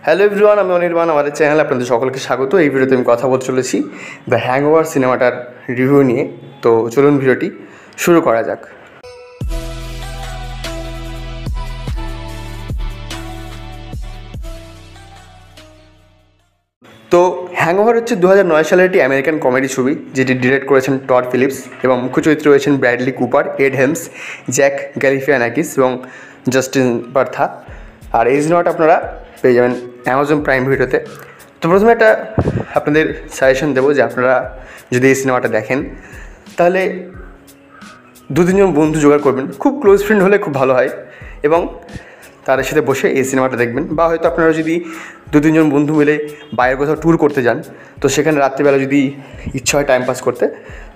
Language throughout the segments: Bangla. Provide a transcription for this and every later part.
হ্যালো এভরিওয়ান, আমি অনির্বাণ। আমাদের চ্যানেলে আপনাদের সকলকে স্বাগত। এই ভিডিওতে আমি কথা বলতে চলেছি দ্য হ্যাংওভার সিনেমাটার রিভিউ নিয়ে। তো চলুন ভিডিওটি শুরু করা যাক। তো হ্যাংওভার হচ্ছে 2009 সালের একটি আমেরিকান কমেডি ছবি, যেটি ডিরেক্ট করেছেন টড ফিলিপস এবং মুখ্য চরিত্রে রয়েছেন Bradley Cooper, Ed Helms, Zach Galifianakis এবং জাস্টিন বার্থা। আর এই সিনেমাটা আপনারা পেয়ে যাবেন অ্যামাজন প্রাইম ভিডিওতে। তো প্রথমে একটা আপনাদের সাজেশন দেবো যে আপনারা যদি এই সিনেমাটা দেখেন তাহলে 2-3 জন বন্ধু জোগাড় করবেন, খুব ক্লোজ ফ্রেন্ড হলে খুব ভালো হয়, এবং তাদের সাথে বসে এই সিনেমাটা দেখবেন। বা হয়তো আপনারা যদি 2-3 জন বন্ধু মিলে বাইরে কোথাও ট্যুর করতে যান, তো সেখানে রাত্রিবেলা যদি ইচ্ছা হয় টাইম পাস করতে,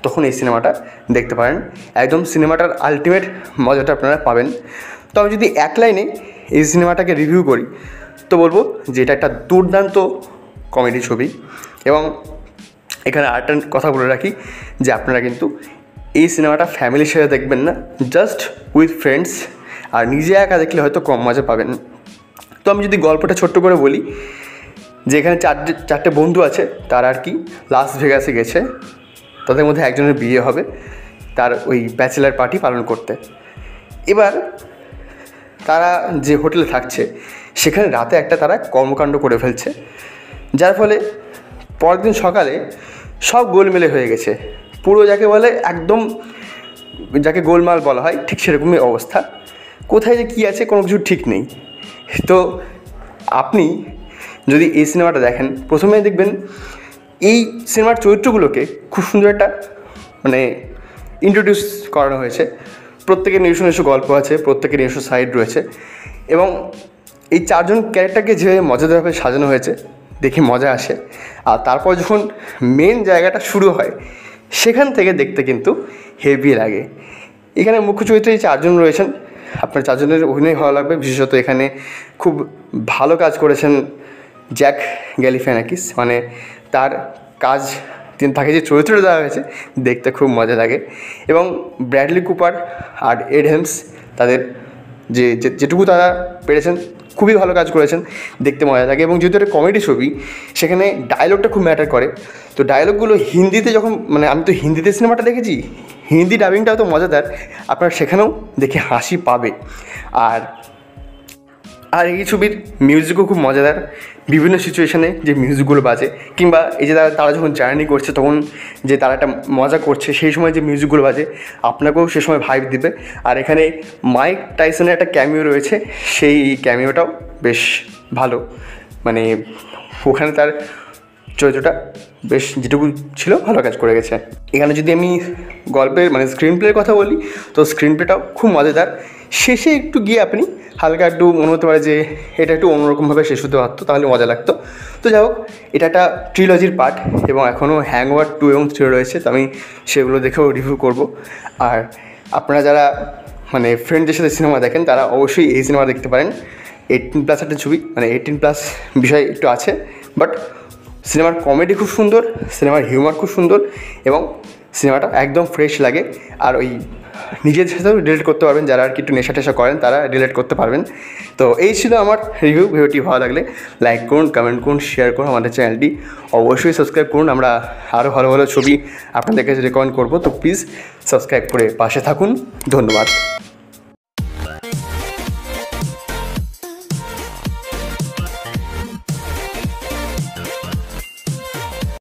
তখন এই সিনেমাটা দেখতে পারেন। একদম সিনেমাটার আলটিমেট মজাটা আপনারা পাবেন। তো আমি যদি এক লাইনে এই সিনেমাটাকে রিভিউ করি তো বলবো যে এটা একটা দুর্দান্ত কমেডি ছবি। এবং এখানে আরেকটা কথা বলে রাখি যে আপনারা কিন্তু এই সিনেমাটা ফ্যামিলির সাথে দেখবেন না, জাস্ট উইথ ফ্রেন্ডস। আর নিজে একা দেখলে হয়তো কম মজা পাবেন। তো আমি যদি গল্পটা ছোট্ট করে বলি, যে এখানে চারটে বন্ধু আছে, তারা আর কি লাস ভেগাসে গেছে। তাদের মধ্যে একজনের বিয়ে হবে তার ওই ব্যাচেলার পার্টি পালন করতে। এবার তারা যে হোটেলে থাকছে সেখানে রাতে একটা তারা কর্মকাণ্ড করে ফেলছে, যার ফলে পরের দিন সকালে সব গোলমেলে হয়ে গেছে। পুরো যাকে বলে একদম, যাকে গোলমাল বলা হয়, ঠিক সেরকমই অবস্থা। কোথায় যে কী আছে কোনো কিছু ঠিক নেই। তো আপনি যদি এই সিনেমাটা দেখেন, প্রথমে দেখবেন এই সিনেমার চরিত্রগুলোকে খুব সুন্দর একটা ইন্ট্রোডিউস করানো হয়েছে। প্রত্যেকের নিজস্ব গল্প আছে, প্রত্যেকের নিজস্ব সাইড রয়েছে, এবং এই 4জন ক্যারেক্টারকে যেভাবে মজাদারভাবে সাজানো হয়েছে দেখে মজা আসে। আর তারপর যখন মেন জায়গাটা শুরু হয় সেখান থেকে দেখতে কিন্তু হেভি লাগে। এখানে মুখ্য চরিত্রে এই 4জন রয়েছেন, আপনার 4জনের অভিনয় ভালো লাগবে। বিশেষত এখানে খুব ভালো কাজ করেছেন জ্যাক গ্যালিফিয়ানাকিস, তার কাজ, তাকে যে চরিত্রটা দেওয়া হয়েছে দেখতে খুব মজা লাগে। এবং ব্র্যাডলি কুপার আর এড হেমস, তাদের যেটুকু তারা পেরেছেন খুবই ভালো কাজ করেছেন, দেখতে মজা লাগে। এবং যেহেতু একটা কমেডি ছবি, সেখানে ডায়লগটা খুব ম্যাটার করে। তো ডায়লগগুলো হিন্দিতে যখন, আমি তো হিন্দিতে সিনেমাটা দেখেছি, হিন্দি ডাবিংটাও তো মজাদার, আপনারা সেখানেও দেখে হাসি পাবে। আর এই ছবির মিউজিকও খুব মজাদার। বিভিন্ন সিচুয়েশানে যে মিউজিকগুলো বাজে, কিংবা এই যে তারা যখন জার্নি করছে তখন যে তারা একটা মজা করছে, সেই সময় যে মিউজিকগুলো বাজে আপনাকেও সে সময় ভাইব দিবে। আর এখানে মাইক টাইসনের একটা ক্যামিও রয়েছে, সেই ক্যামিওটাও বেশ ভালো। ওখানে তার চরিত্রটা বেশ যেটুকু ছিল ভালো কাজ করে গেছে। এখানে যদি আমি গল্পের স্ক্রিন প্লের কথা বলি, তো স্ক্রিন প্লেটাও খুব মজাদার। শেষে একটু গিয়ে আপনি হালকা একটু মনে হতে পারে যে এটা একটু অন্যরকমভাবে শেষ হতে পারতো, তাহলে মজা লাগতো। তো যাই হোক, এটা একটা ট্রিলজির পার্ট, এবং এখনও হ্যাংওভার 2 এবং 3 রয়েছে। তো আমি সেগুলো দেখেও রিভিউ করব। আর আপনারা যারা ফ্রেন্ডদের সাথে সিনেমা দেখেন, তারা অবশ্যই এই সিনেমা দেখতে পারেন। 18+ একটা ছবি, 18+ বিষয় একটু আছে, বাট সিনেমার কমেডি খুব সুন্দর, সিনেমার হিউমার খুব সুন্দর, এবং সিনেমাটা একদম ফ্রেশ লাগে। আর ওই নিজের সাথেও রিলেট করতে পারবেন, যারা আর কি একটু নেশা টেশা করেন তারা রিলেট করতে পারবেন। তো এই ছিল আমার রিভিউ। ভিডিওটি ভালো লাগলে লাইক করুন, কমেন্ট করুন, শেয়ার করুন। আমাদের চ্যানেলটি অবশ্যই সাবস্ক্রাইব করুন। আমরা আরও ভালো ভালো ছবি আপনাদের কাছে রেকমেন্ড করবো। তো প্লিজ সাবস্ক্রাইব করে পাশে থাকুন। ধন্যবাদ।